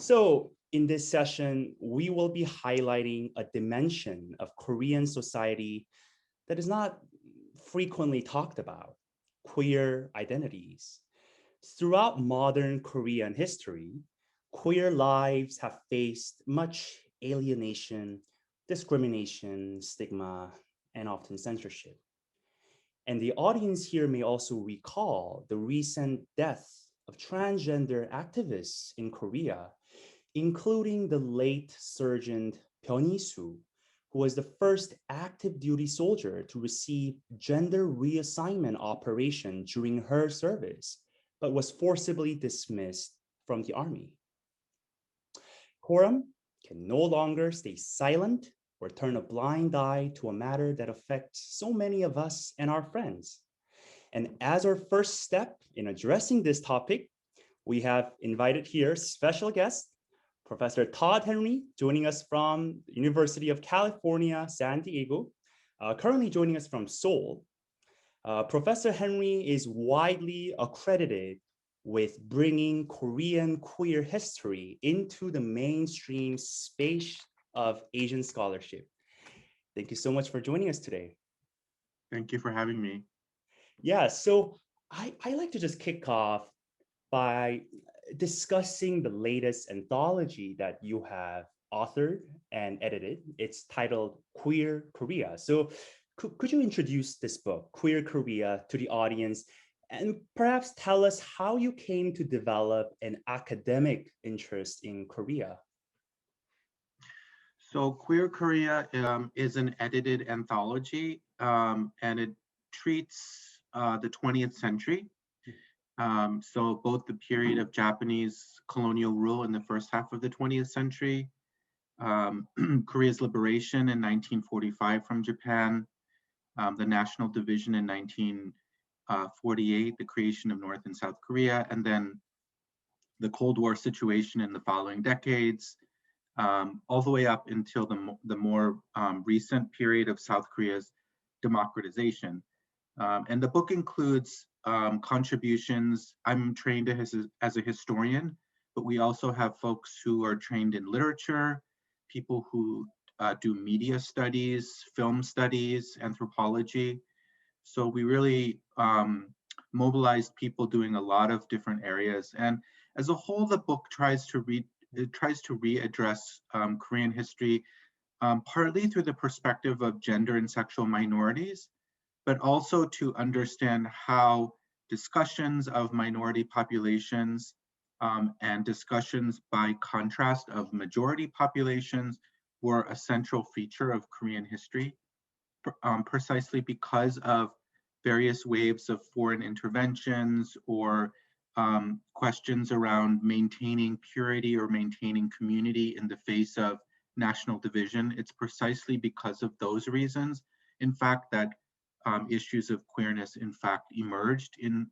So in this session, we will be highlighting a dimension of Korean society that is not frequently talked about: queer identities. Throughout modern Korean history, queer lives have faced much alienation, discrimination, stigma, and often censorship. And the audience here may also recall the recent death of transgender activists in Korea, including the late Sergeant Byun Hee-soo, who was the first active duty soldier to receive gender reassignment operation during her service, but was forcibly dismissed from the army. KORUM can no longer stay silent or turn a blind eye to a matter that affects so many of us and our friends. And as our first step in addressing this topic, we have invited here special guest, Professor Todd Henry, joining us from the University of California, San Diego, currently joining us from Seoul. Professor Henry is widely accredited with bringing Korean queer history into the mainstream space of Asian scholarship. Thank you so much for joining us today. Thank you for having me. Yeah, so I like to just kick off by discussing the latest anthology that you have authored and edited. It's titled Queer Korea. So could you introduce this book, Queer Korea, to the audience, and perhaps tell us how you came to develop an academic interest in Korea? So Queer Korea is an edited anthology, and it treats the 20th century. So both the period of Japanese colonial rule in the first half of the 20th century, Korea's liberation in 1945 from Japan, the national division in 1948, the creation of North and South Korea, and then the Cold War situation in the following decades, all the way up until the more recent period of South Korea's democratization. And the book includes contributions. I'm trained as a historian, but we also have folks who are trained in literature, people who do media studies, film studies, anthropology. So we really mobilized people doing a lot of different areas. And as a whole, the book tries to readdress Korean history, partly through the perspective of gender and sexual minorities, but also to understand how discussions of minority populations and discussions by contrast of majority populations were a central feature of Korean history, precisely because of various waves of foreign interventions or questions around maintaining purity or maintaining community in the face of national division. It's precisely because of those reasons, in fact, that issues of queerness, in fact, emerged in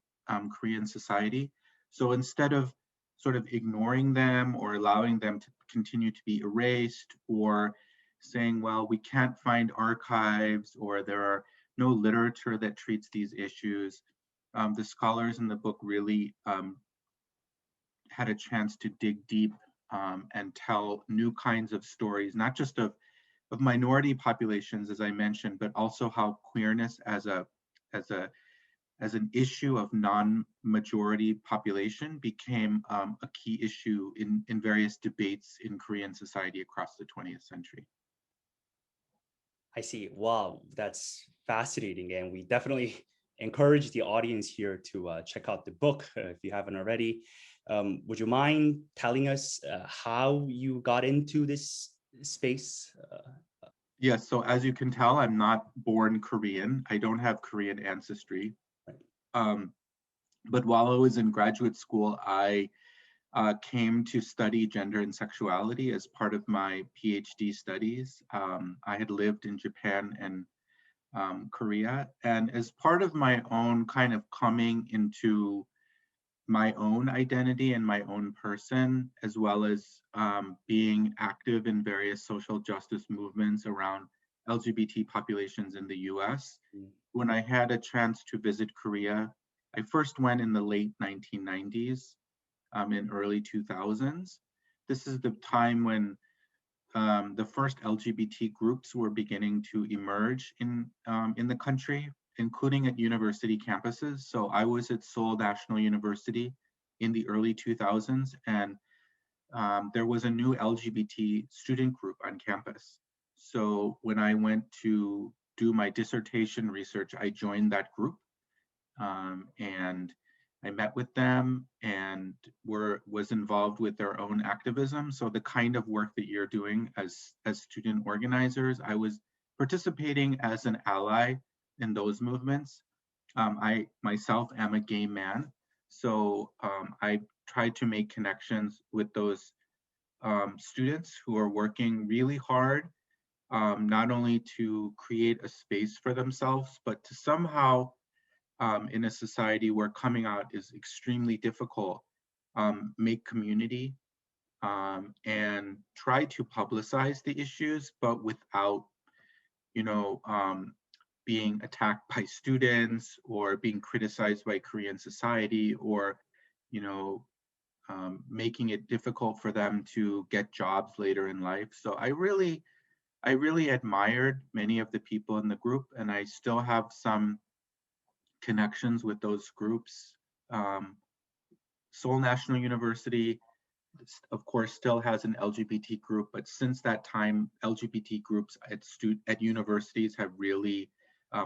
Korean society. So instead of sort of ignoring them or allowing them to continue to be erased or saying, well, we can't find archives or there are no literature that treats these issues, the scholars in the book really had a chance to dig deep and tell new kinds of stories, not just of minority populations, as I mentioned, but also how queerness as an issue of non-majority population became a key issue in various debates in Korean society across the 20th century. I see. Wow, that's fascinating. And we definitely encourage the audience here to check out the book if you haven't already. Would you mind telling us how you got into this space? Yes, so as you can tell, I'm not born Korean. I don't have Korean ancestry. But while I was in graduate school, I came to study gender and sexuality as part of my PhD studies. I had lived in Japan and Korea, and as part of my own kind of coming into my own identity and my own person, as well as being active in various social justice movements around LGBT populations in the US. When I had a chance to visit Korea, I first went in the late 1990s, in early 2000s. this is the time when the first LGBT groups were beginning to emerge in the country, including at university campuses. So I was at Seoul National University in the early 2000s, and there was a new LGBT student group on campus. So when I went to do my dissertation research, I joined that group, and I met with them and was involved with their own activism. So the kind of work that you're doing as student organizers, I was participating as an ally in those movements. I myself am a gay man, so I tried to make connections with those students who are working really hard, not only to create a space for themselves, but to somehow, in a society where coming out is extremely difficult, make community, and try to publicize the issues, but without, you know, being attacked by students or being criticized by Korean society, or, you know, making it difficult for them to get jobs later in life. So I really admired many of the people in the group, and I still have some connections with those groups. Seoul National University, of course, still has an LGBT group, but since that time, LGBT groups at universities have really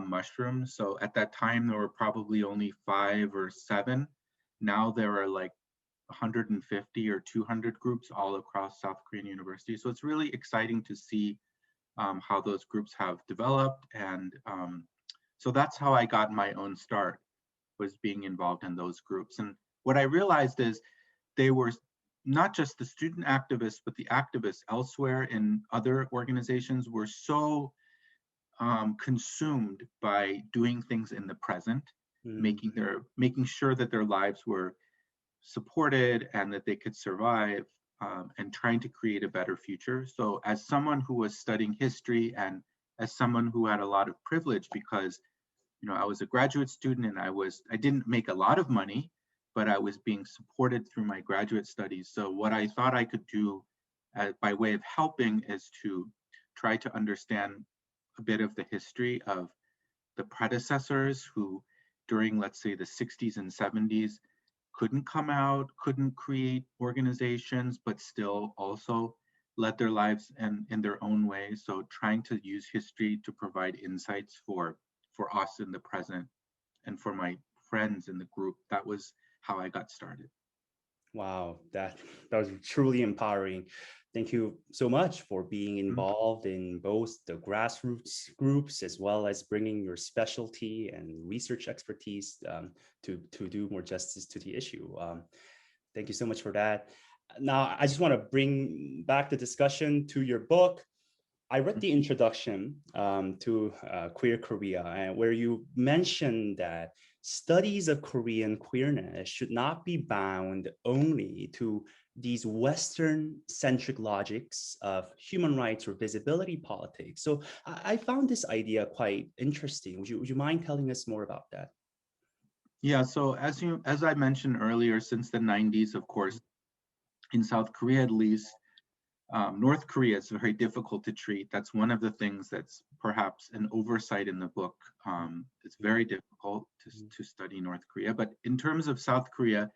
mushroomed. So at that time, there were probably only 5 or 7. Now there are like 150 or 200 groups all across South Korean universities. So it's really exciting to see how those groups have developed. And so that's how I got my own start, was being involved in those groups. And what I realized is they were not just the student activists, but the activists elsewhere in other organizations were so consumed by doing things in the present, making sure that their lives were supported and that they could survive, and trying to create a better future. So as someone who was studying history, and as someone who had a lot of privilege, because I was a graduate student and I didn't make a lot of money, but I was being supported through my graduate studies. So what I thought I could do by way of helping is to try to understand a bit of the history of the predecessors who, during, let's say, the 60s and 70s, couldn't come out, couldn't create organizations, but still also led their lives in their own way. So trying to use history to provide insights for us in the present and for my friends in the group. That was how I got started. Wow, that was truly empowering. Thank you so much for being involved in both the grassroots groups as well as bringing your specialty and research expertise to do more justice to the issue. Thank you so much for that. Now, I just want to bring back the discussion to your book. I read the introduction to Queer Korea, and where you mentioned that studies of Korean queerness should not be bound only to these Western-centric logics of human rights or visibility politics. So I found this idea quite interesting. Would you mind telling us more about that? Yeah, so as I mentioned earlier, since the 90s, of course, in South Korea at least, North Korea is very difficult to treat. That's one of the things that's perhaps an oversight in the book. It's very difficult to study North Korea. But in terms of South Korea,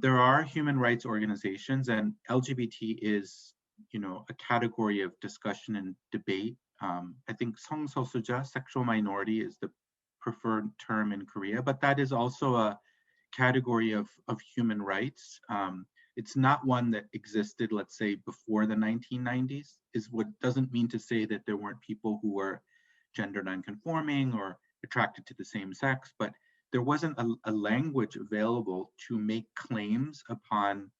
there are human rights organizations, and LGBT is, a category of discussion and debate. I think 성소수자, sexual minority, is the preferred term in Korea, but that is also a category of human rights. It's not one that existed, let's say, before the 1990s, is what doesn't mean to say that there weren't people who were gender nonconforming or attracted to the same sex, but there wasn't a language available to make claims upon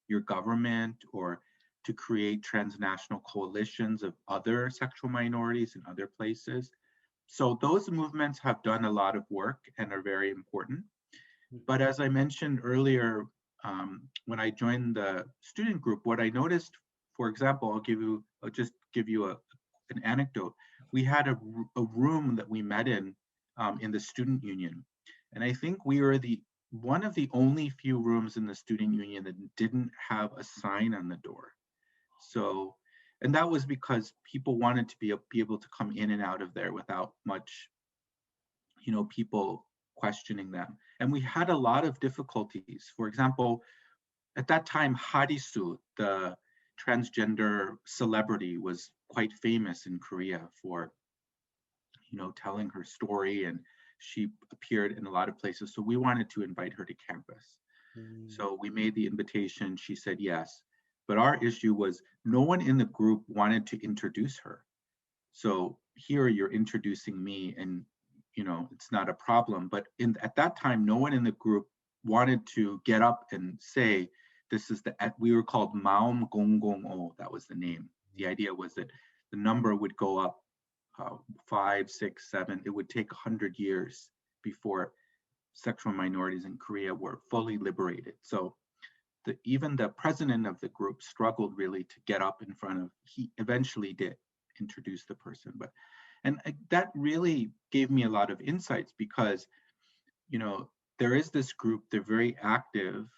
your government or to create transnational coalitions of other sexual minorities in other places. So those movements have done a lot of work and are very important. But as I mentioned earlier, when I joined the student group, what I noticed, for example, I'll just give you an anecdote. We had a room that we met in the student union. And I think we were the one of the only few rooms in the student union that didn't have a sign on the door. So, and that was because people wanted to be able to come in and out of there without much, people questioning them. And we had a lot of difficulties. For example, at that time, Harisu, the transgender celebrity, was quite famous in Korea for, telling her story, and she appeared in a lot of places. So we wanted to invite her to campus. So we made the invitation. She said yes. But our issue was no one in the group wanted to introduce her. So here you're introducing me, and it's not a problem. But at that time, no one in the group wanted to get up and say, this is we were called Maum Gong Gong O. That was the name. The idea was that the number would go up 5, 6, 7. It would take 100 years before sexual minorities in Korea were fully liberated. So even the president of the group struggled really to get up in front of, he eventually did introduce the person. And that really gave me a lot of insights because, there is this group, they're very active,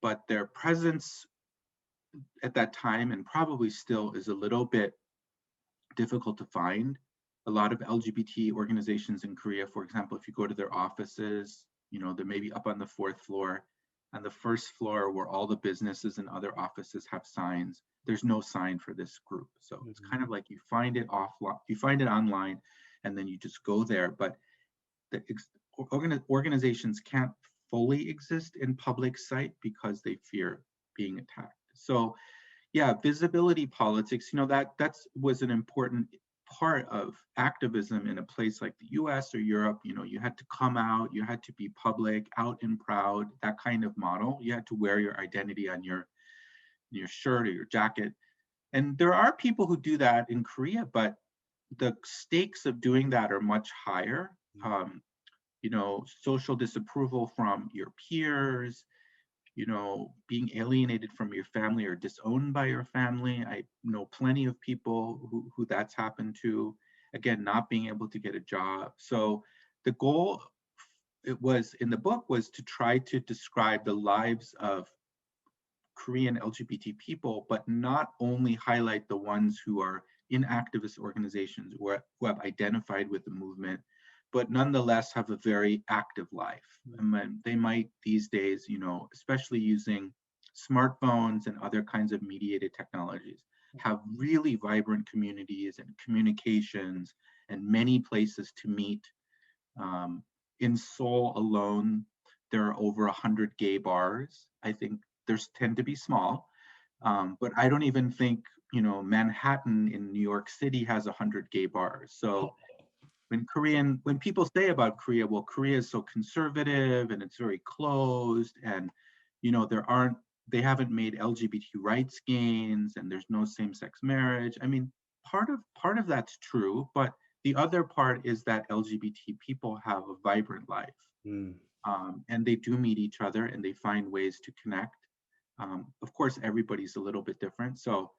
but their presence at that time, and probably still, is a little bit difficult to find. A lot of LGBT organizations in Korea, for example, if you go to their offices, they're maybe up on the 4th floor. On the 1st floor, where all the businesses and other offices have signs, there's no sign for this group. So it's kind of like you find it offline, you find it online, and then you just go there. But the organizations can't fully exist in public sight because they fear being attacked. So yeah, visibility politics, that was an important part of activism in a place like the US or Europe. You had to come out, you had to be public, out and proud, that kind of model. You had to wear your identity on your shirt or your jacket. And there are people who do that in Korea, but the stakes of doing that are much higher. Social disapproval from your peers, being alienated from your family or disowned by your family. I know plenty of people who that's happened to. Again, not being able to get a job. So the goal, it was in the book, was to try to describe the lives of Korean LGBT people, but not only highlight the ones who are in activist organizations or who have identified with the movement, but nonetheless have a very active life. And they might these days, especially using smartphones and other kinds of mediated technologies, have really vibrant communities and communications and many places to meet. In Seoul alone, there are over 100 gay bars. I think there's tend to be small, but I don't even think, Manhattan in New York City has 100 gay bars. So when people say about Korea, well, Korea is so conservative and it's very closed, and they haven't made LGBT rights gains, and there's no same-sex marriage. I mean, part of that's true, but the other part is that LGBT people have a vibrant life, and they do meet each other and they find ways to connect. Of course, everybody's a little bit different, so.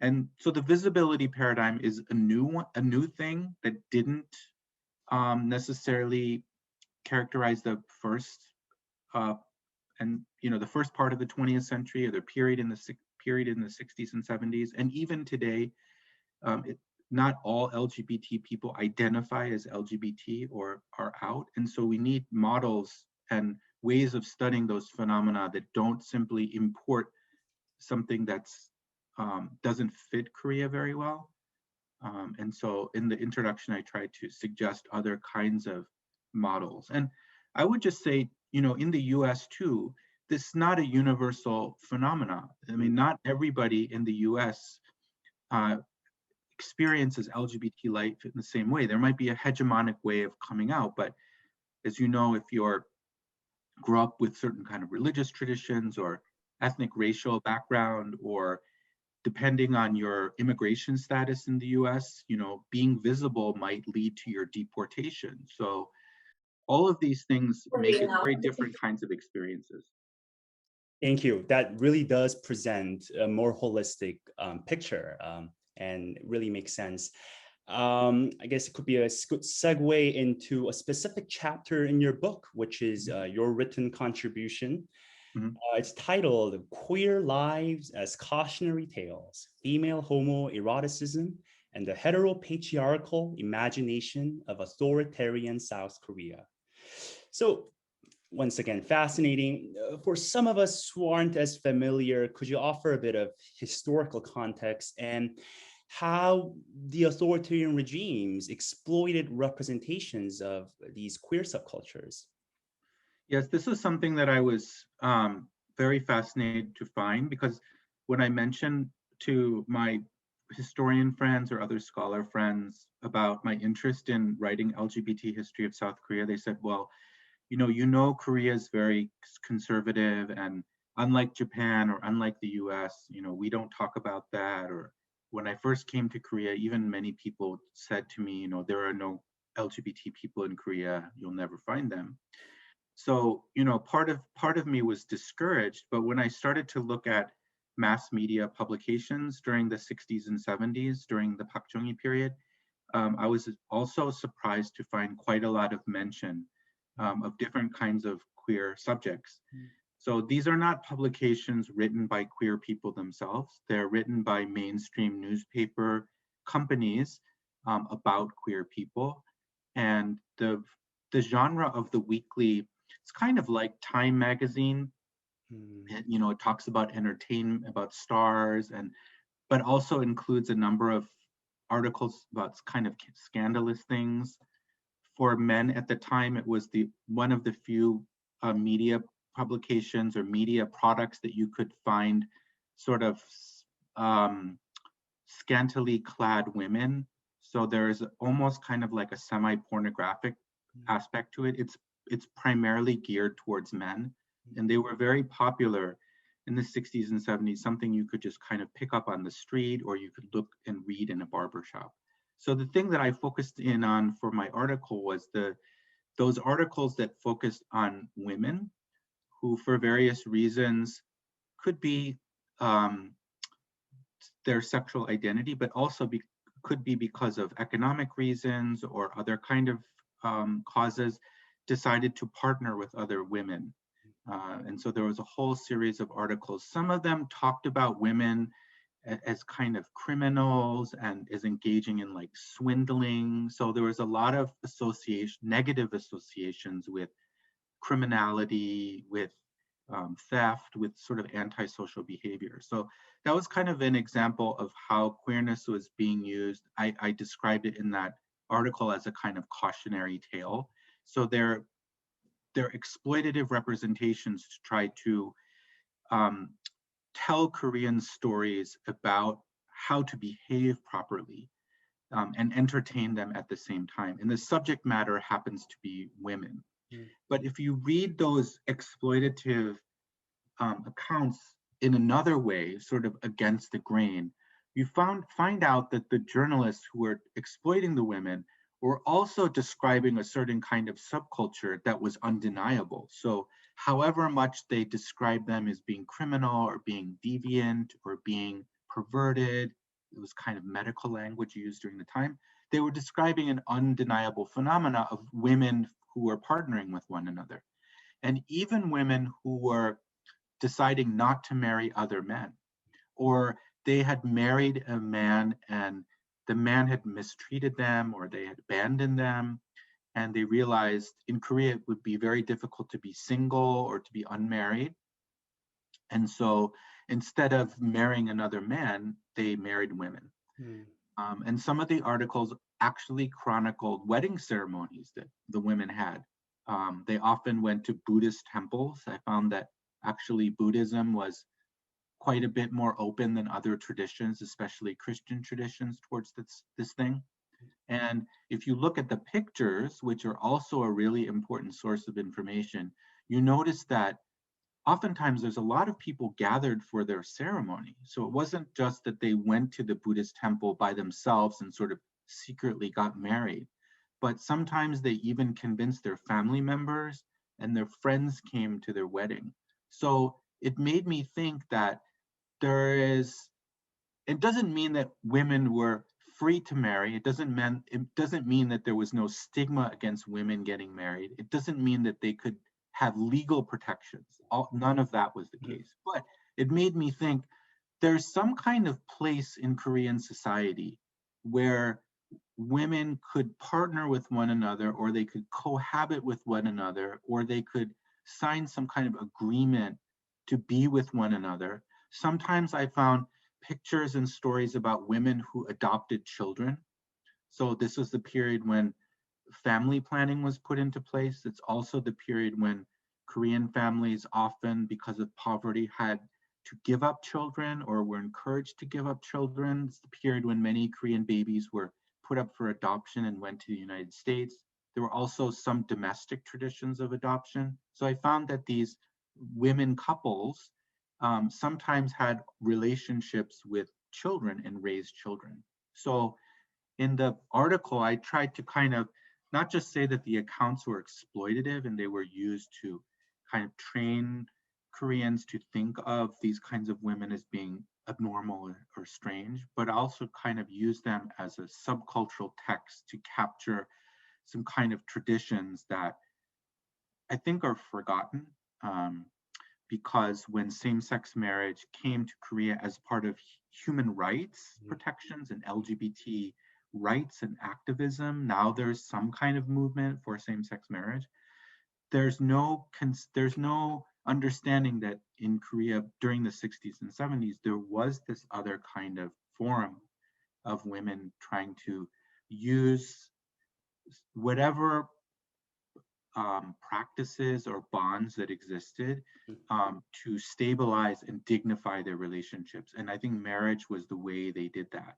And so the visibility paradigm is a new thing that didn't necessarily characterize the first the first part of the 20th century, or the period in the 60s and 70s, and even today, not all LGBT people identify as LGBT or are out, and so we need models and ways of studying those phenomena that don't simply import something that's doesn't fit Korea very well. And so in the introduction, I try to suggest other kinds of models. And I would just say, in the US too, this is not a universal phenomena. I mean, not everybody in the US experiences LGBT life in the same way. There might be a hegemonic way of coming out, but as you know, if you're grew up with certain kind of religious traditions or ethnic racial background, or depending on your immigration status in the US, being visible might lead to your deportation. So all of these things make it very different kinds of experiences. Thank you. That really does present a more holistic picture, and really makes sense. I guess it could be a good segue into a specific chapter in your book, which is your written contribution. Mhm. It's titled Queer Lives as Cautionary Tales, Female Homoeroticism and the Hetero-Patriarchal Imagination of Authoritarian South Korea. So once again, fascinating. For some of us who aren't as familiar, could you offer a bit of historical context and how the authoritarian regimes exploited representations of these queer subcultures? Yes, this was something that I was very fascinated to find, because when I mentioned to my historian friends or other scholar friends about my interest in writing LGBT history of South Korea, they said, well, Korea is very conservative, and unlike Japan or unlike the US, we don't talk about that. Or when I first came to Korea, even many people said to me, there are no LGBT people in Korea, you'll never find them. So, part of me was discouraged, but when I started to look at mass media publications during the 60s and 70s, during the Park Chung-hee period, I was also surprised to find quite a lot of mention of different kinds of queer subjects. So these are not publications written by queer people themselves. They're written by mainstream newspaper companies about queer people. And the genre of the weekly, it's kind of like Time magazine. Mm. It talks about entertainment, about stars, but also includes a number of articles about kind of scandalous things. For men at the time, it was one of the few media publications or media products that you could find sort of um, scantily clad women. So there is almost kind of like a semi-pornographic aspect to it. It's primarily geared towards men, and they were very popular in the 60s and 70s, something you could just kind of pick up on the street, or you could look and read in a barber shop. So the thing that I focused in on for my article was those articles that focused on women who, for various reasons, could be um, their sexual identity, but also could be because of economic reasons or other kind of causes, decided to partner with other women. And so there was a whole series of articles. Some of them talked about women as kind of criminals and as engaging in like swindling. So there was a lot of negative associations with criminality, with theft, with sort of antisocial behavior. So that was kind of an example of how queerness was being used. I described it in that article as a kind of cautionary tale. So they're exploitative representations to try to tell Korean stories about how to behave properly and entertain them at the same time. And the subject matter happens to be women. But if you read those exploitative accounts in another way, sort of against the grain, you find out that the journalists who were exploiting the women were also describing a certain kind of subculture that was undeniable. So however much they described them as being criminal or being deviant or being perverted, it was kind of medical language used during the time, they were describing an undeniable phenomena of women who were partnering with one another. And even women who were deciding not to marry other men, or they had married a man and the man had mistreated them or they had abandoned them, and they realized in Korea it would be very difficult to be single or to be unmarried. And so instead of marrying another man, they married women. And some of the articles actually chronicled wedding ceremonies that the women had. They often went to Buddhist temples. I found that actually Buddhism was quite a bit more open than other traditions, especially Christian traditions, towards this thing. And if you look at the pictures, which are also a really important source of information, you notice that oftentimes there's a lot of people gathered for their ceremony. So it wasn't just that they went to the Buddhist temple by themselves and sort of secretly got married, but sometimes they even convinced their family members and their friends came to their wedding. So it made me think that it doesn't mean that women were free to marry. It doesn't mean that there was no stigma against women getting married. It doesn't mean that they could have legal protections. None of that was the case. But it made me think there's some kind of place in Korean society where women could partner with one another, or they could cohabit with one another, or they could sign some kind of agreement to be with one another. Sometimes I found pictures and stories about women who adopted children. So this was the period when family planning was put into place. It's also the period when Korean families often, because of poverty, had to give up children or were encouraged to give up children. It's the period when many Korean babies were put up for adoption and went to the United States. There were also some domestic traditions of adoption. So I found that these women couples sometimes had relationships with children and raised children. So in the article, I tried to kind of not just say that the accounts were exploitative and they were used to kind of train Koreans to think of these kinds of women as being abnormal or strange, but also kind of use them as a subcultural text to capture some kind of traditions that I think are forgotten, because when same-sex marriage came to Korea as part of human rights protections and LGBT rights and activism, now there's some kind of movement for same-sex marriage. There's no understanding that in Korea during the 60s and 70s, there was this other kind of forum of women trying to use whatever practices or bonds that existed to stabilize and dignify their relationships. And I think marriage was the way they did that.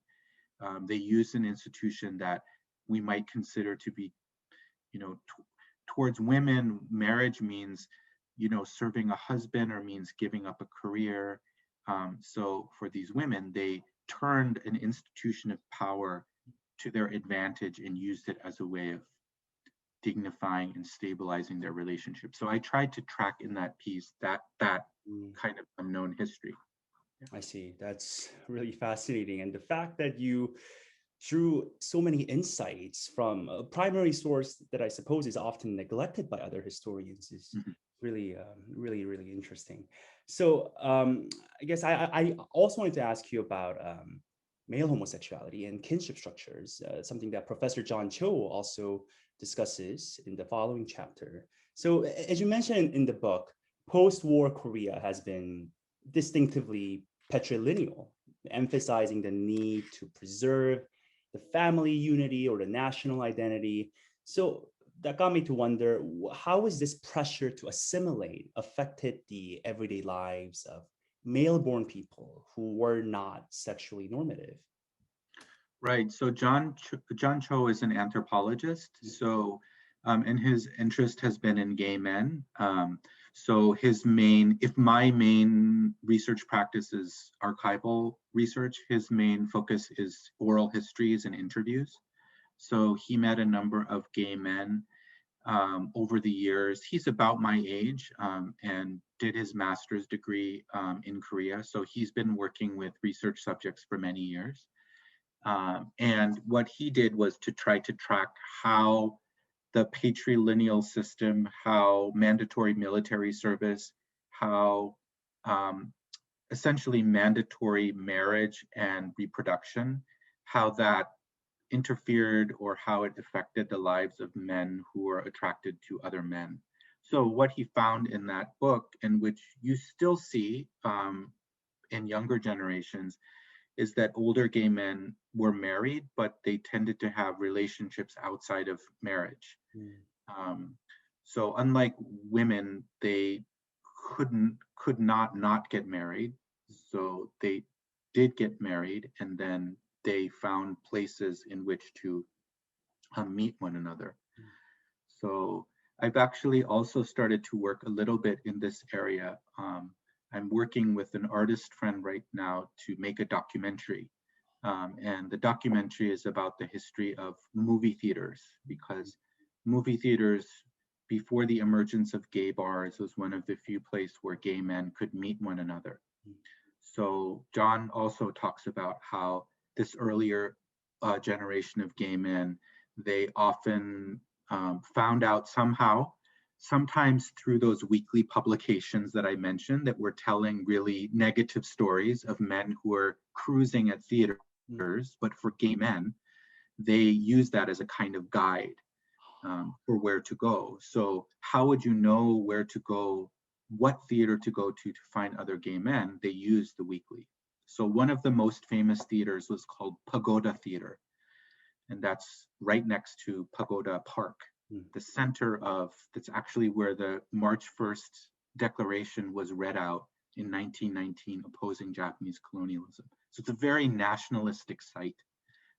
They used an institution that we might consider to be, towards women, marriage means, serving a husband or means giving up a career. So for these women, they turned an institution of power to their advantage and used it as a way of dignifying and stabilizing their relationship. So I tried to track in that piece that kind of unknown history. I see. That's really fascinating. And the fact that you drew so many insights from a primary source that I suppose is often neglected by other historians is really, really interesting. So I guess I also wanted to ask you about male homosexuality and kinship structures, something that Professor John Cho also discusses in the following chapter. So as you mentioned in the book, post-war Korea has been distinctively patrilineal, emphasizing the need to preserve the family unity or the national identity. So that got me to wonder, how is this pressure to assimilate affected the everyday lives of male-born people who were not sexually normative? Right. So John Cho is an anthropologist. So, and his interest has been in gay men. So if my main research practice is archival research, his main focus is oral histories and interviews. So he met a number of gay men over the years. He's about my age and did his master's degree in Korea. So he's been working with research subjects for many years. And what he did was to try to track how the patrilineal system, how mandatory military service, how essentially mandatory marriage and reproduction, how that interfered or how it affected the lives of men who were attracted to other men. So what he found in that book, and which you still see in younger generations, is that older gay men were married, but they tended to have relationships outside of marriage. So unlike women, they could not get married. So they did get married, and then they found places in which to meet one another. So I've actually also started to work a little bit in this area. I'm working with an artist friend right now to make a documentary. And the documentary is about the history of movie theaters, because movie theaters, before the emergence of gay bars, was one of the few places where gay men could meet one another. So John also talks about how this earlier generation of gay men, they often found out somehow, sometimes through those weekly publications that I mentioned that were telling really negative stories of men who are cruising at theaters, but for gay men, they use that as a kind of guide for where to go. So how would you know where to go, what theater to go to find other gay men? They use the weekly. So one of the most famous theaters was called Pagoda Theater, and that's right next to Pagoda Park, the center of, that's actually where the March 1st Declaration was read out in 1919, opposing Japanese colonialism. So it's a very nationalistic site,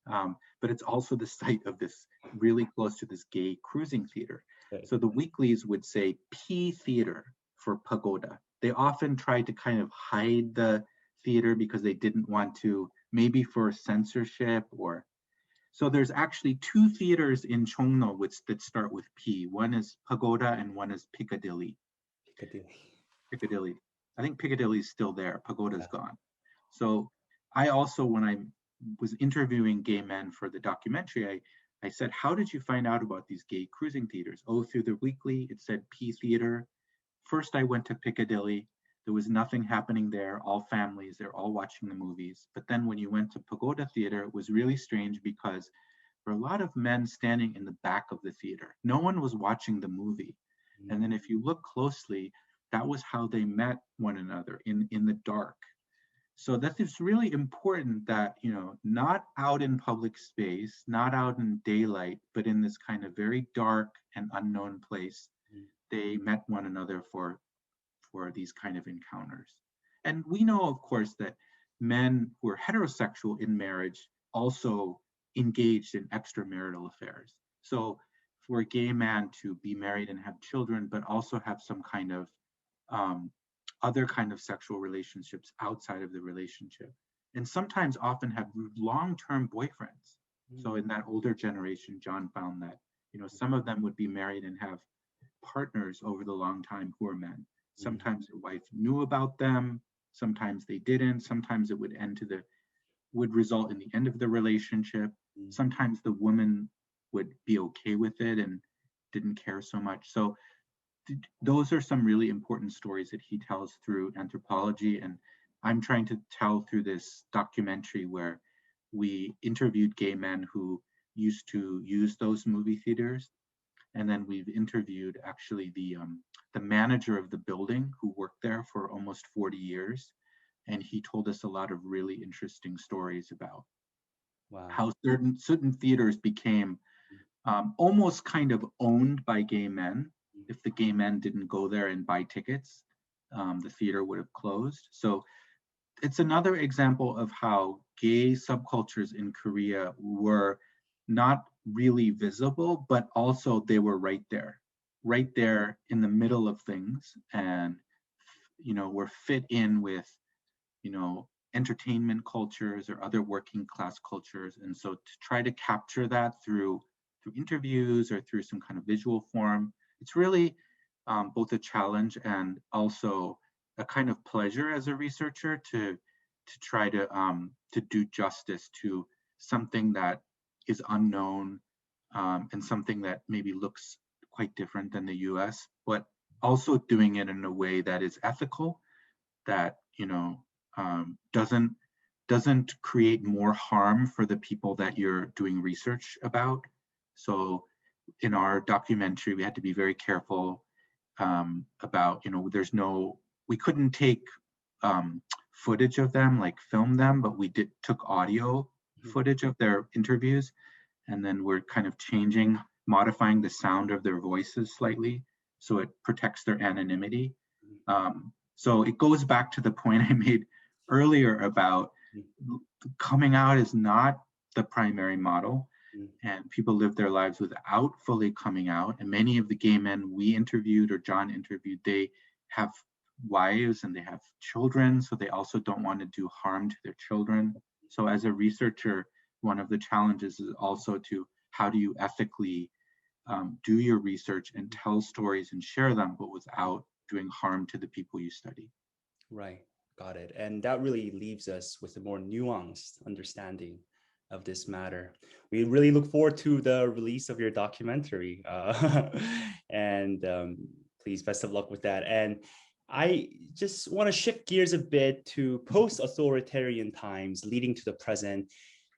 but it's also the site of this really close to this gay cruising theater. So the weeklies would say P Theater for Pagoda. They often tried to kind of hide the theater because they didn't want to, maybe for censorship or, so there's actually two theaters in Chongno that start with P. One is Pagoda and one is Piccadilly. Piccadilly. I think Piccadilly is still there. Pagoda's gone. So I also, when I was interviewing gay men for the documentary, I said, how did you find out about these gay cruising theaters? Oh, through the weekly, it said P Theater. First, I went to Piccadilly. There was nothing happening there, all families, they're all watching the movies. But then when you went to Pagoda Theater, it was really strange because there were a lot of men standing in the back of the theater. No one was watching the movie. And then if you look closely, that was how they met one another in the dark. So that is really important that, you know, not out in public space, not out in daylight, but in this kind of very dark and unknown place, they met one another for these kind of encounters. And we know, of course, that men who are heterosexual in marriage also engaged in extramarital affairs. So for a gay man to be married and have children, but also have some kind of other kind of sexual relationships outside of the relationship, and sometimes often have long-term boyfriends. So in that older generation, John found that, you know, some of them would be married and have partners over the long time who are men. Sometimes their wife knew about them, sometimes they didn't, sometimes it would result in the end of the relationship. Sometimes the woman would be okay with it and didn't care so much. So those are some really important stories that he tells through anthropology, and I'm trying to tell through this documentary where we interviewed gay men who used to use those movie theaters. And then we've interviewed actually the manager of the building who worked there for almost 40 years. And he told us a lot of really interesting stories about how certain theaters became almost kind of owned by gay men. If the gay men didn't go there and buy tickets, the theater would have closed. So it's another example of how gay subcultures in Korea were not really visible, but also they were right there in the middle of things, and, you know, were fit in with, you know, entertainment cultures or other working class cultures. And so to try to capture that through interviews or through some kind of visual form, it's really both a challenge and also a kind of pleasure as a researcher to try to do justice to something that is unknown, and something that maybe looks quite different than the US, but also doing it in a way that is ethical, that, you know, doesn't create more harm for the people that you're doing research about. So in our documentary, we had to be very careful about, you know, we couldn't take footage of them, like film them, but we took audio footage of their interviews, and then we're kind of modifying the sound of their voices slightly so it protects their anonymity. So it goes back to the point I made earlier about coming out is not the primary model, and people live their lives without fully coming out. And many of the gay men we interviewed or John interviewed, they have wives and they have children, so they also don't want to do harm to their children. So as a researcher, one of the challenges is also to how do you ethically do your research and tell stories and share them, but without doing harm to the people you study. Right, got it. And that really leaves us with a more nuanced understanding of this matter. We really look forward to the release of your documentary, and please, best of luck with that. And I just want to shift gears a bit to post-authoritarian times leading to the present.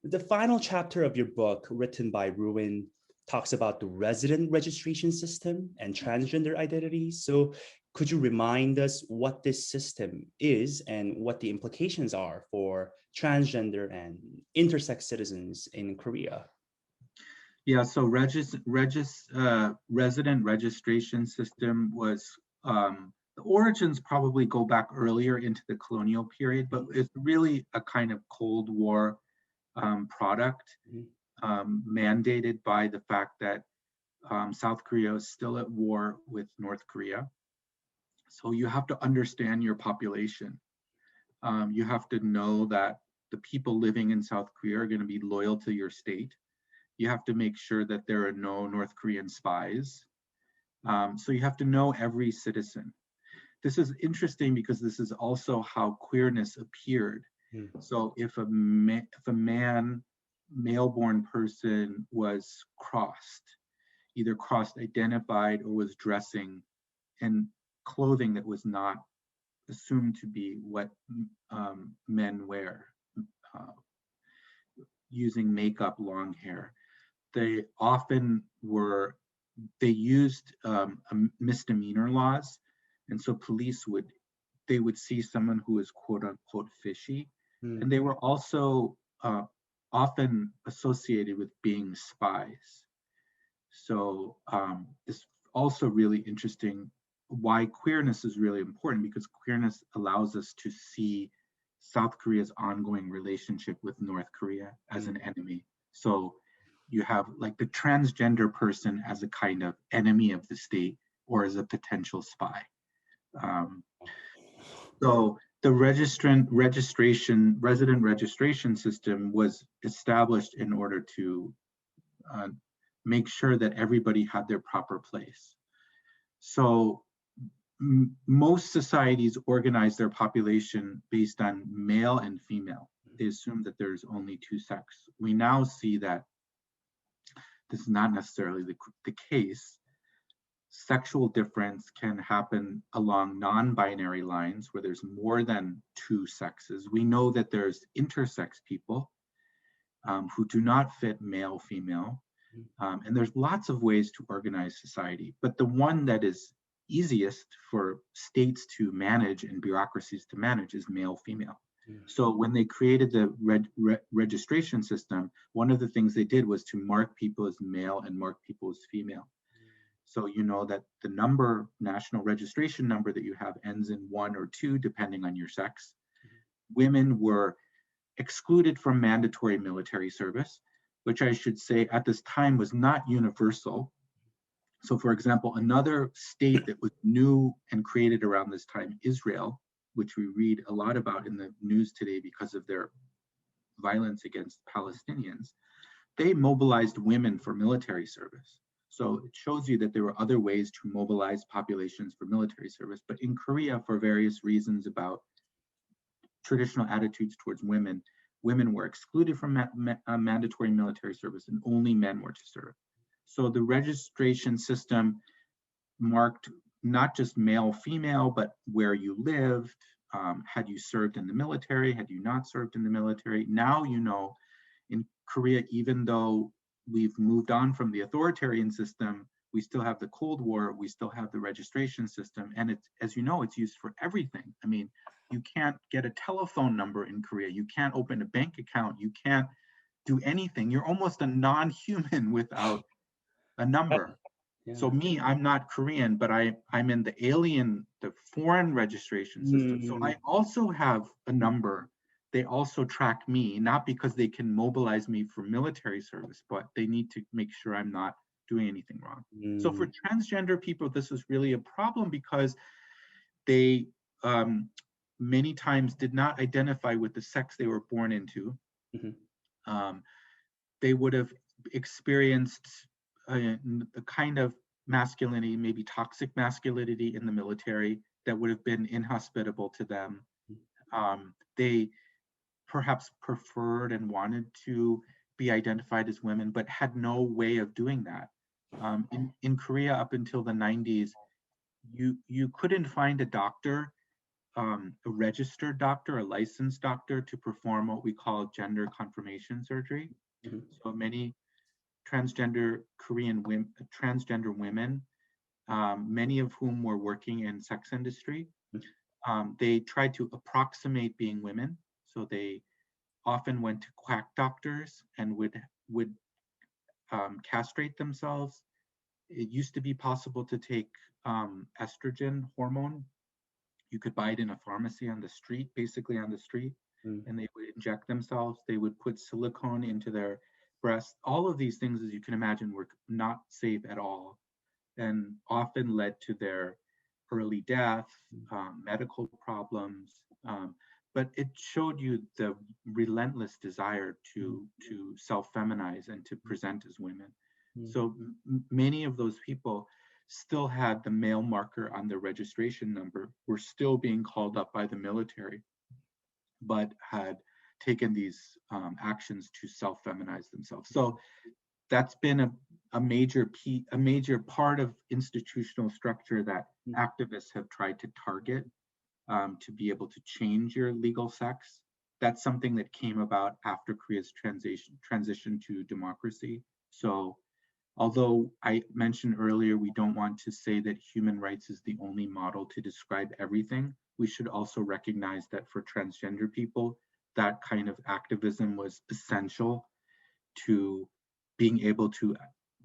The final chapter of your book, written by Ruin, talks about the resident registration system and transgender identities. So could you remind us what this system is and what the implications are for transgender and intersex citizens in Korea? Yeah, so resident registration system was, the origins probably go back earlier into the colonial period, but it's really a kind of Cold War product, mandated by the fact that South Korea is still at war with North Korea. So you have to understand your population. You have to know that the people living in South Korea are going to be loyal to your state. You have to make sure that there are no North Korean spies. So you have to know every citizen. This is interesting because this is also how queerness appeared. So if a male-born person was either crossed identified or was dressing in clothing that was not assumed to be what men wear, using makeup, long hair, they used misdemeanor laws. And so police would see someone who is quote unquote fishy. And they were also often associated with being spies. So it's also really interesting why queerness is really important, because queerness allows us to see South Korea's ongoing relationship with North Korea as an enemy. So you have like the transgender person as a kind of enemy of the state or as a potential spy. So the resident registration system was established in order to make sure that everybody had their proper place. So most societies organize their population based on male and female. They assume that there's only two sexes. We now see that this is not necessarily the case. Sexual difference can happen along non-binary lines where there's more than two sexes. We know that there's intersex people who do not fit male, female. And there's lots of ways to organize society. But the one that is easiest for states to manage and bureaucracies to manage is male, female. So when they created the registration system, one of the things they did was to mark people as male and mark people as female. So you know that the national registration number that you have ends in 1 or 2, depending on your sex. Women were excluded from mandatory military service, which I should say at this time was not universal. So for example, another state that was new and created around this time, Israel, which we read a lot about in the news today because of their violence against Palestinians, they mobilized women for military service. So it shows you that there were other ways to mobilize populations for military service. But in Korea, for various reasons about traditional attitudes towards women, women were excluded from mandatory military service and only men were to serve. So the registration system marked not just male, female, but where you lived, had you served in the military, had you not served in the military. Now, you know, in Korea, even though we've moved on from the authoritarian system, we still have the Cold War, we still have the registration system. And it's, as you know, it's used for everything. I mean, you can't get a telephone number in Korea. You can't open a bank account. You can't do anything. You're almost a non-human without a number. Yeah. So me, I'm not Korean, but I'm in the foreign registration system. So I also have a number. They also track me, not because they can mobilize me for military service, but they need to make sure I'm not doing anything wrong. So for transgender people, this is really a problem because they many times did not identify with the sex they were born into. They would have experienced a kind of masculinity, maybe toxic masculinity in the military that would have been inhospitable to them. They perhaps preferred and wanted to be identified as women, but had no way of doing that. In Korea, up until the 90s, you couldn't find a doctor, a registered doctor, a licensed doctor, to perform what we call gender confirmation surgery. Mhm. So many transgender Korean women, transgender women, many of whom were working in sex industry, they tried to approximate being women. So they often went to quack doctors and would castrate themselves. It used to be possible to take estrogen hormone. You could buy it in a pharmacy on the street, basically on the street, and they would inject themselves. They would put silicone into their breasts. All of these things, as you can imagine, were not safe at all, and often led to their early death, medical problems. But it showed you the relentless desire to self-feminize and to present as women. So many of those people still had the male marker on their registration number, were still being called up by the military, but had taken these actions to self-feminize themselves. So that's been a major part of institutional structure that activists have tried to target, to be able to change your legal sex. That's something that came about after Korea's transition to democracy. So although I mentioned earlier, we don't want to say that human rights is the only model to describe everything. We should also recognize that for transgender people, that kind of activism was essential to being able to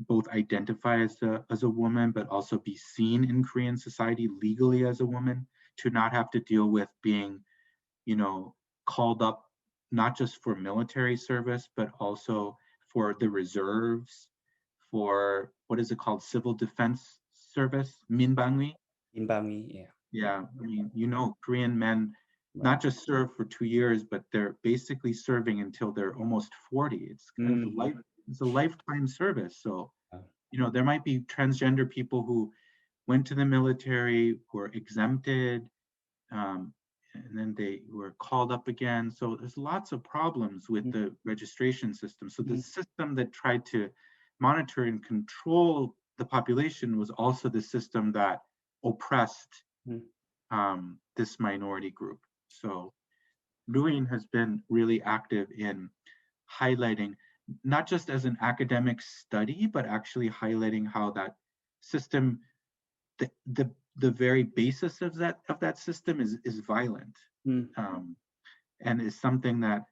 both identify as a woman, but also be seen in Korean society legally as a woman, to not have to deal with being, called up not just for military service, but also for the reserves, for what is it called, civil defense service, 민방위. Yeah. Yeah, I mean, Korean men not just serve for 2 years, but they're basically serving until they're almost 40. It's kind of it's a lifetime service. So, there might be transgender people who went to the military, were exempted, and then they were called up again. So there's lots of problems with the registration system. So the system that tried to monitor and control the population was also the system that oppressed this minority group. So Ruin has been really active in highlighting, not just as an academic study, but actually highlighting how that system, the very basis of that system is violent, and is something that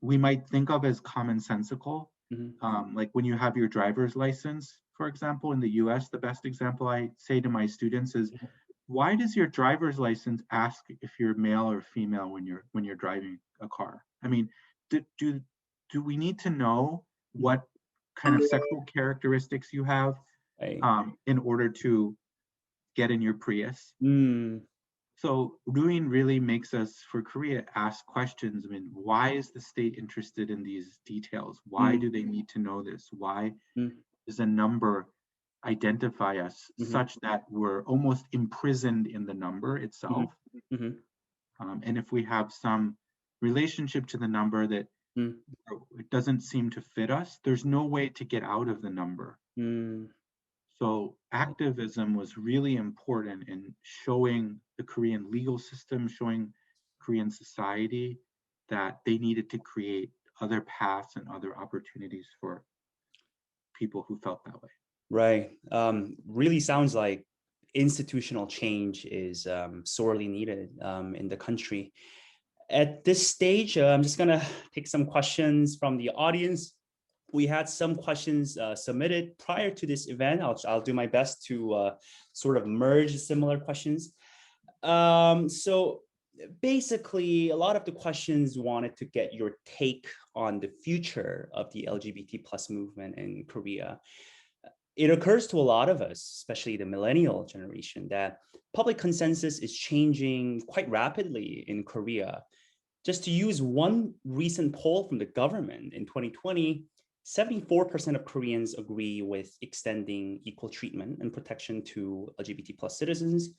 we might think of as commonsensical. Like when you have your driver's license, for example, in the US, the best example I say to my students is, why does your driver's license ask if you're male or female when you're driving a car? I mean, do we need to know what kind of sexual characteristics you have in order to get in your Prius? So Ruin really makes us, for Korea, ask questions. I mean, why is the state interested in these details? Why do they need to know this? Why does a number identify us such that we're almost imprisoned in the number itself? And if we have some relationship to the number that it doesn't seem to fit us, there's no way to get out of the number. So activism was really important in showing the Korean legal system, showing Korean society that they needed to create other paths and other opportunities for people who felt that way. Right. Really sounds like institutional change is sorely needed in the country. At this stage, I'm just going to take some questions from the audience. We had some questions submitted prior to this event. I'll do my best to sort of merge similar questions. So basically, a lot of the questions wanted to get your take on the future of the LGBT plus movement in Korea. It occurs to a lot of us, especially the millennial generation, that public consensus is changing quite rapidly in Korea. Just to use one recent poll from the government in 2020, 74% of Koreans agree with extending equal treatment and protection to LGBT plus citizens.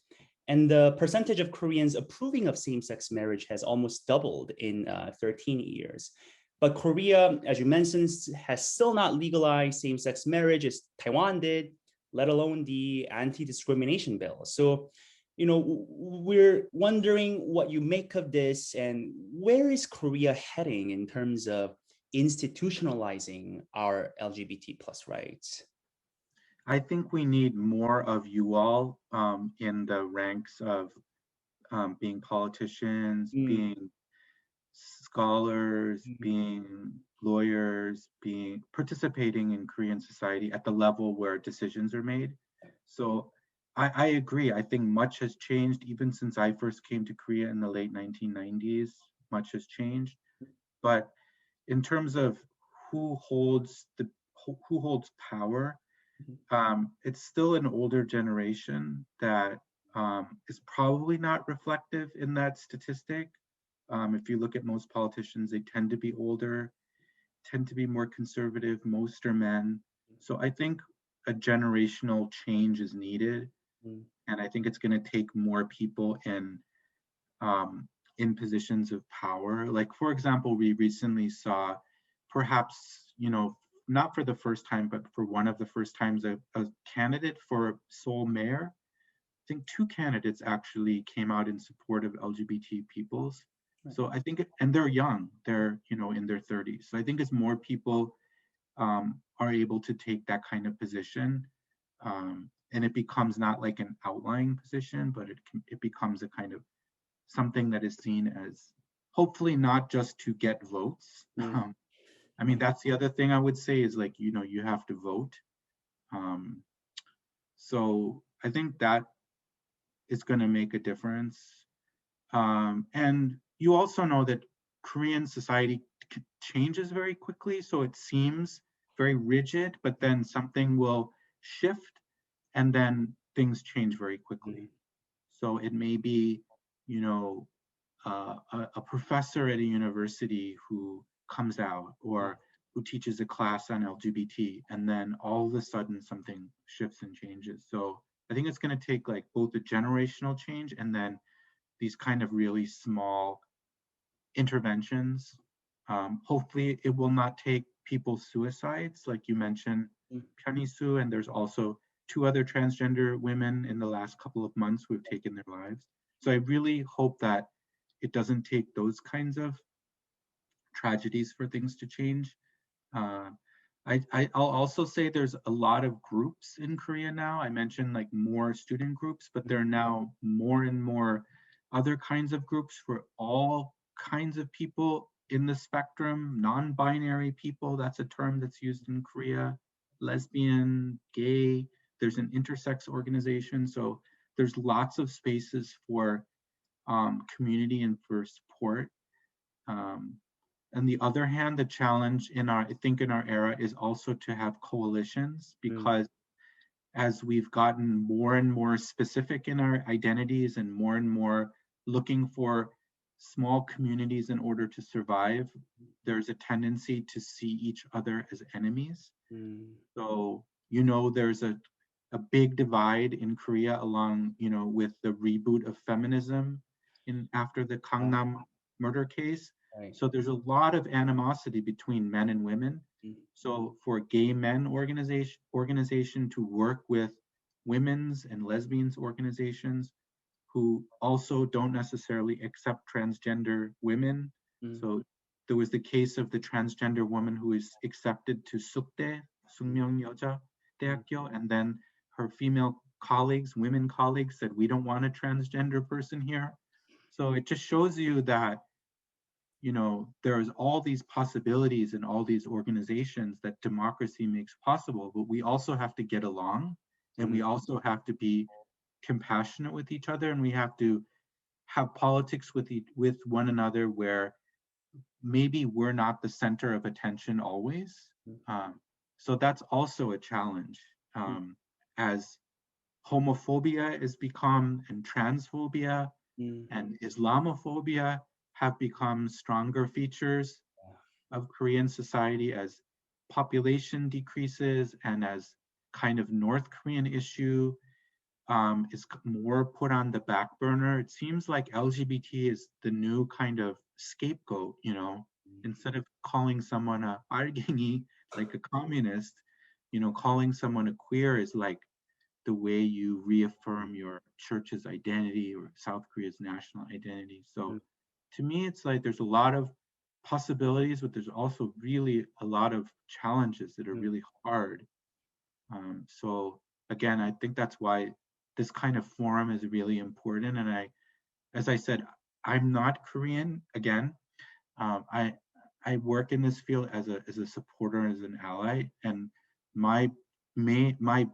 And the percentage of Koreans approving of same-sex marriage has almost doubled in 13 years. But Korea, as you mentioned, has still not legalized same-sex marriage as Taiwan did, let alone the anti-discrimination bill. So, we're wondering what you make of this, and where is Korea heading in terms of institutionalizing our LGBT plus rights? I think we need more of you all in the ranks of being politicians, Mm, being scholars, mm, being lawyers, being participating in Korean society at the level where decisions are made. So I agree. I think much has changed even since I first came to Korea in the late 1990s. Much has changed. But in terms of who holds who holds power, it's still an older generation that is probably not reflective in that statistic. If you look at most politicians, they tend to be older, tend to be more conservative. Most are men. So I think a generational change is needed, mm, and I think it's going to take more people um, in positions of power. Like, for example, we recently saw, perhaps, not for the first time, but for one of the first times, a candidate for Seoul mayor. I think two candidates actually came out in support of LGBT peoples. right. So I think, and they're young, they're, in their 30s. So I think as more people are able to take that kind of position, and it becomes not like an outlying position, but it becomes a kind of something that is seen as hopefully not just to get votes. Mm, I mean, that's the other thing I would say is like, you have to vote. Um, so I think that is going to make a difference. And you also know that Korean society changes very quickly. So it seems very rigid, but then something will shift and then things change very quickly. mm, So it may be, you know, a professor at a university who comes out or who teaches a class on LGBT, and then all of a sudden something shifts and changes. So I think it's going to take like both a generational change and then these kind of really small interventions. Hopefully, it will not take people's suicides, like you mentioned, mm, Pyonisu, and there's also two other transgender women in the last couple of months who have taken their lives. So I really hope that it doesn't take those kinds of tragedies for things to change. Uh, I'll also say there's a lot of groups in Korea now. I mentioned like more student groups, but there are now more and more other kinds of groups for all kinds of people in the spectrum, non-binary people, that's a term that's used in Korea, lesbian, gay, there's an intersex organization. So there's lots of spaces for community and for support. Um, on the other hand, the challenge I think in our era is also to have coalitions, mm, because as we've gotten more and more specific in our identities and more looking for small communities in order to survive, there's a tendency to see each other as enemies. mm. So, there's a big divide in Korea along, with the reboot of feminism after the Ah, Gangnam murder case. right. So there's a lot of animosity between men and women. Mm, So for gay men organization to work with women's and lesbians organizations who also don't necessarily accept transgender women. mm, So there was the case of the transgender woman who is accepted to Sukdae, Sungmyeong Yeoja mm, Daekyo, and then her female colleagues, women colleagues said, we don't want a transgender person here. So it just shows you that, there's all these possibilities in all these organizations that democracy makes possible, but we also have to get along, and we mm, also have to be compassionate with each other, and we have to have politics with one another where maybe we're not the center of attention always. mm, So that's also a challenge, mm, as homophobia has become, and transphobia mm. and Islamophobia have become stronger features of Korean society as population decreases and as kind of North Korean issue is more put on the back burner. It seems like LGBT is the new kind of scapegoat, you know, instead of calling someone a argengi, like a communist, you know, calling someone a queer is like the way you reaffirm your church's identity or South Korea's national identity. So to me, it's like there's a lot of possibilities, but there's also really a lot of challenges that are really hard. So again, I think that's why this kind of forum is really important. And as I said, I'm not Korean. Again, I work in this field as a supporter, as an ally, and my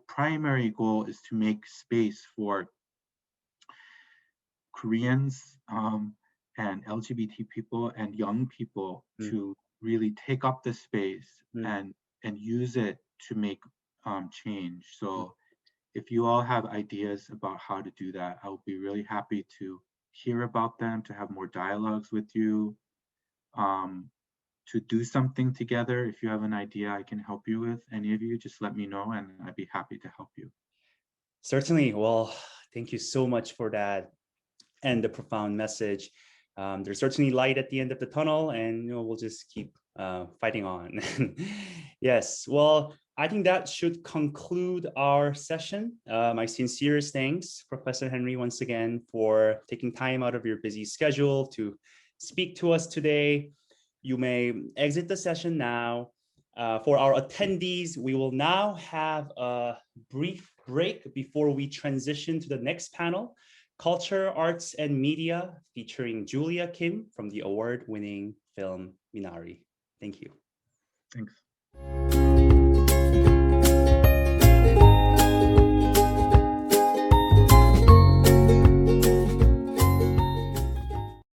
primary goal is to make space for Koreans and LGBT people and young people to really take up the space and use it to make change. So if you all have ideas about how to do that, I'll be really happy to hear about them, to have more dialogues with you, to do something together. If you have an idea I can help you with, any of you, just let me know and I'd be happy to help you. Certainly. Well, thank you so much for that and the profound message. There's certainly light at the end of the tunnel, and we'll just keep fighting on. Yes. Well, I think that should conclude our session. My sincerest thanks, Professor Henry, once again, for taking time out of your busy schedule to speak to us today. You may exit the session now. For our attendees, we will now have a brief break before we transition to the next panel, Culture, Arts, and Media, featuring Julia Kim from the award-winning film Minari. Thank you. Thanks.